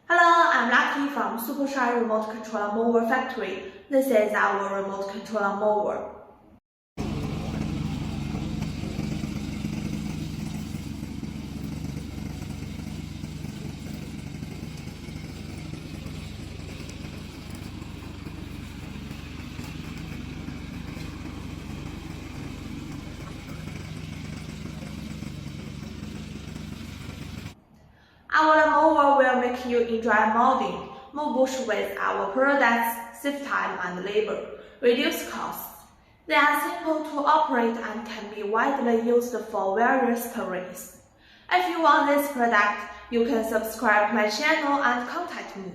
Hello, I'm Lucky from Super Shy Remote Controller Mower Factory. This is our remote controller mower. Our mower will make you enjoy mowing, mow bush with our products, save time and labor, reduce costs. They are simple to operate and can be widely used for various terrains. If you want this product, you can subscribe my channel and contact me.